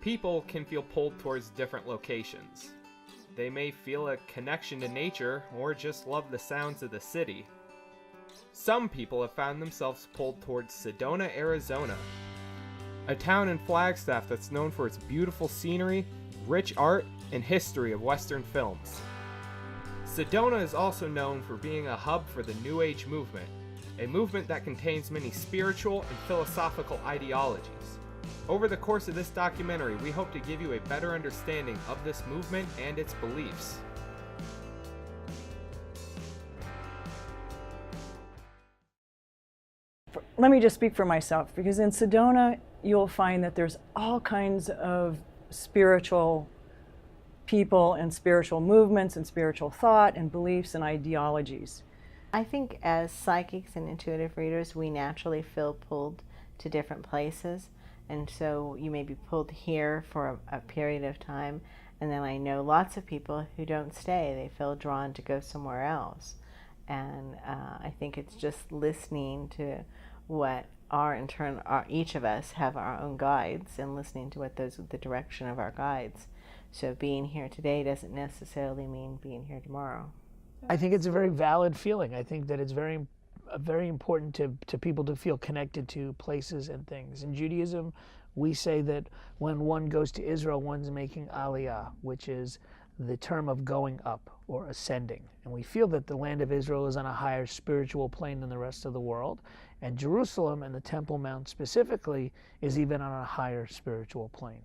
People can feel pulled towards different locations. They may feel a connection to nature or just love the sounds of the city. Some people have found themselves pulled towards Sedona, Arizona, a town in Flagstaff that's known for its beautiful scenery, rich art, and history of Western films. Sedona is also known for being a hub for the New Age movement, a movement that contains many spiritual and philosophical ideologies. Over the course of this documentary, we hope to give you a better understanding of this movement and its beliefs. Let me just speak for myself, because in Sedona, you'll find that there's all kinds of spiritual people and spiritual movements and spiritual thought and beliefs and ideologies. I think as psychics and intuitive readers, we naturally feel pulled to different places. And so you may be pulled here for a period of time, and then I know lots of people who don't stay. They feel drawn to go somewhere else. And I think it's just listening to what each of us have our own guides, and listening to what the direction of our guides. So being here today doesn't necessarily mean being here tomorrow. I think it's a very valid feeling. I think that it's very important to people to feel connected to places and things. In Judaism, we say that when one goes to Israel, one's making aliyah, which is the term of going up or ascending. And we feel that the land of Israel is on a higher spiritual plane than the rest of the world. And Jerusalem and the Temple Mount specifically is even on a higher spiritual plane.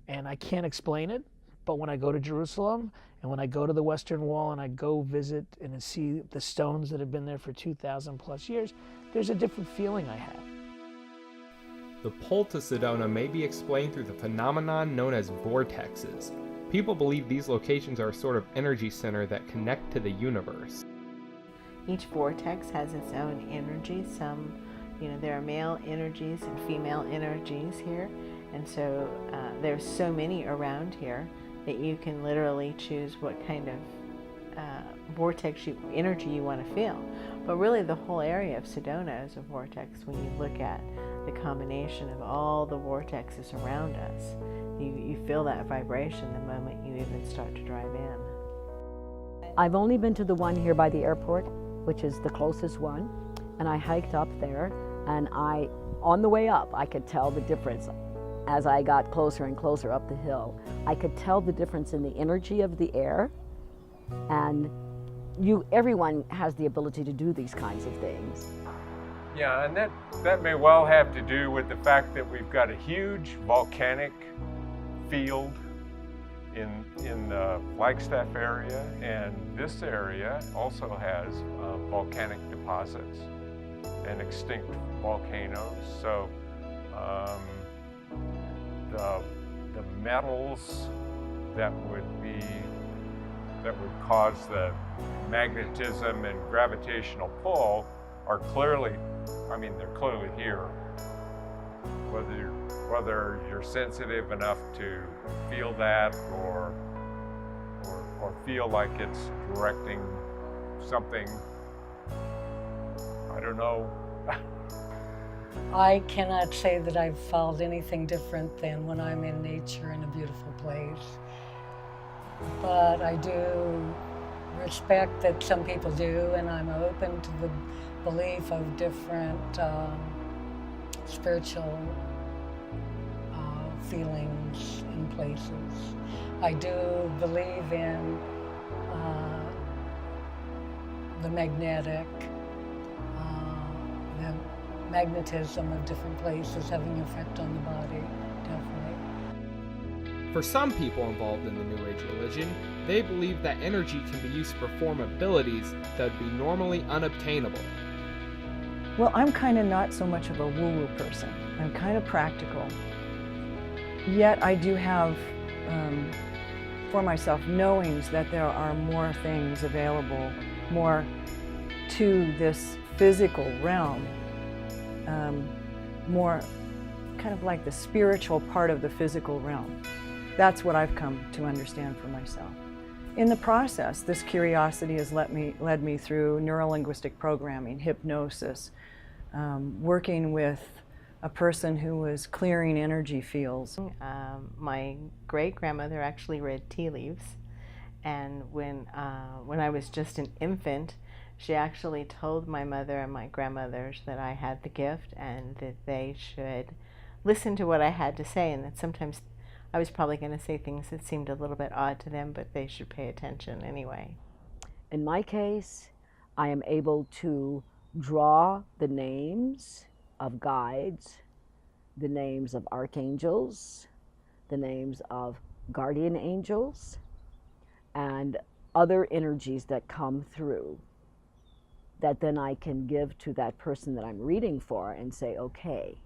And I can't explain it, but when I go to Jerusalem and when I go to the Western Wall and I go visit and see the stones that have been there for 2,000 plus years, there's a different feeling I have. The pull to Sedona may be explained through the phenomenon known as vortexes. People believe these locations are a sort of energy center that connect to the universe. Each vortex has its own energy. There are male energies and female energies here. And so there's so many around here that you can literally choose what kind of vortex energy you want to feel. But really the whole area of Sedona is a vortex when you look at the combination of all the vortexes around us. You feel that vibration the moment you even start to drive in. I've only been to the one here by the airport, which is the closest one, and I hiked up there, and on the way up, I could tell the difference. As I got closer and closer up the hill, I could tell the difference in the energy of the air, and everyone has the ability to do these kinds of things. Yeah, and that may well have to do with the fact that we've got a huge volcanic field in the Flagstaff area, and this area also has volcanic deposits and extinct volcanoes. So the metals that would cause the magnetism and gravitational pull are clearly, they're clearly here. Whether you're sensitive enough to feel that or feel like it's directing something, I don't know. I cannot say that I've felt anything different than when I'm in nature in a beautiful place. But I do respect that some people do, and I'm open to the belief of different spiritual feelings in places. I do believe in the magnetism of different places having an effect on the body, definitely. For some people involved in the New Age religion, they believe that energy can be used to perform abilities that would be normally unobtainable. Well, I'm kind of not so much of a woo-woo person. I'm kind of practical. Yet I do have, for myself, knowings that there are more things available, more to this physical realm, more kind of like the spiritual part of the physical realm. That's what I've come to understand for myself. In the process, this curiosity has led me through neuro-linguistic programming, hypnosis, working with a person who was clearing energy fields. My great-grandmother actually read tea leaves, and when I was just an infant, she actually told my mother and my grandmothers that I had the gift and that they should listen to what I had to say, and that sometimes I was probably going to say things that seemed a little bit odd to them, but they should pay attention anyway. In my case, I am able to draw the names of guides, the names of archangels, the names of guardian angels, and other energies that come through that then I can give to that person that I'm reading for and say, okay,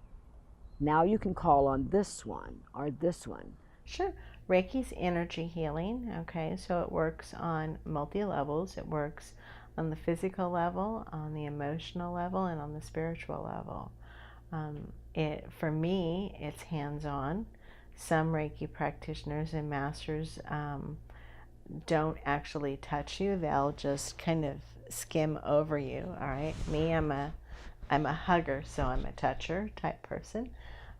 now you can call on this one or this one. Sure. Reiki's energy healing, okay, so it works on multi-levels. It works on the physical level, on the emotional level, and on the spiritual level. For me, it's hands-on. Some Reiki practitioners and masters don't actually touch you. They'll just kind of skim over you, all right? Me, I'm a hugger, so I'm a toucher type person.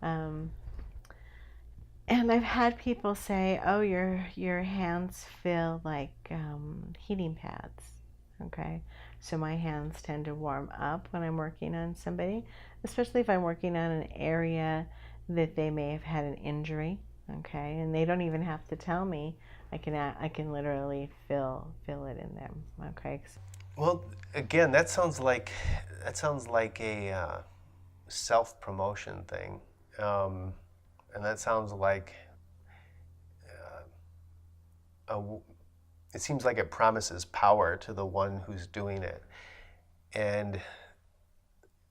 And I've had people say, oh, your hands feel like heating pads, okay? So my hands tend to warm up when I'm working on somebody, especially if I'm working on an area that they may have had an injury, okay? And they don't even have to tell me. I can literally feel it in them, okay? Well, again, that sounds like a self-promotion thing. And that sounds like it seems like it promises power to the one who's doing it. And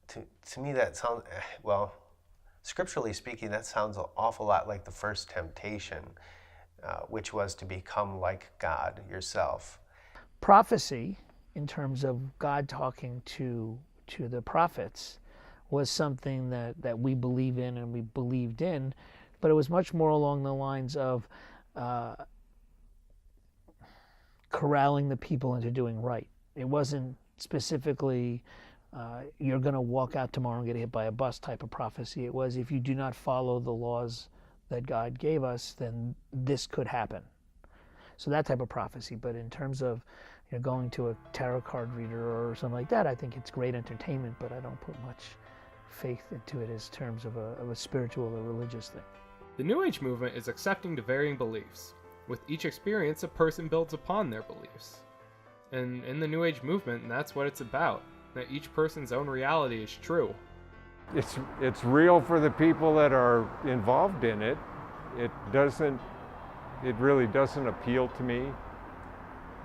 to me that sounds, well, scripturally speaking, that sounds an awful lot like the first temptation, which was to become like God yourself. Prophecy, in terms of God talking to the prophets, was something that we believe in and we believed in, but it was much more along the lines of corralling the people into doing right. It wasn't specifically you're going to walk out tomorrow and get hit by a bus type of prophecy. It was, if you do not follow the laws that God gave us, then this could happen. So that type of prophecy. But in terms of going to a tarot card reader or something like that, I think it's great entertainment, but I don't put much faith into it as terms of a spiritual or religious thing. The New Age movement is accepting to varying beliefs. With each experience, a person builds upon their beliefs. And in the New Age movement, that's what it's about, that each person's own reality is true. It's real for the people that are involved in it. It really doesn't appeal to me.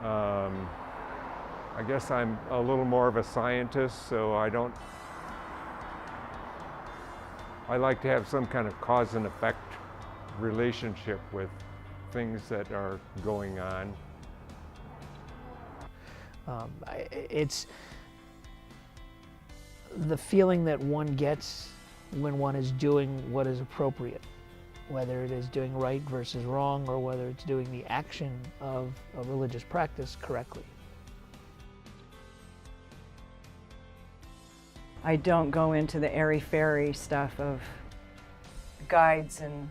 I guess I'm a little more of a scientist, so I like to have some kind of cause and effect relationship with things that are going on. It's the feeling that one gets when one is doing what is appropriate, whether it is doing right versus wrong, or whether it's doing the action of a religious practice correctly. I don't go into the airy-fairy stuff of guides and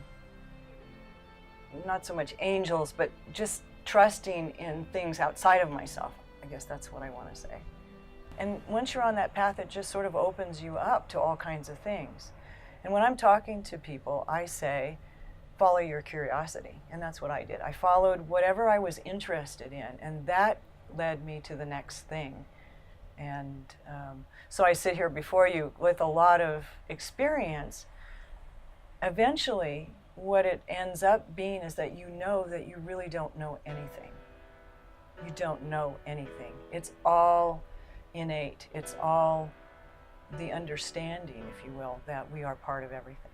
not so much angels, but just trusting in things outside of myself. I guess that's what I want to say. And once you're on that path, it just sort of opens you up to all kinds of things. And when I'm talking to people, I say, follow your curiosity. And that's what I did. I followed whatever I was interested in, and that led me to the next thing. And so I sit here before you with a lot of experience. Eventually, what it ends up being is that you know that you really don't know anything. You don't know anything. It's all innate. It's all the understanding, if you will, that we are part of everything.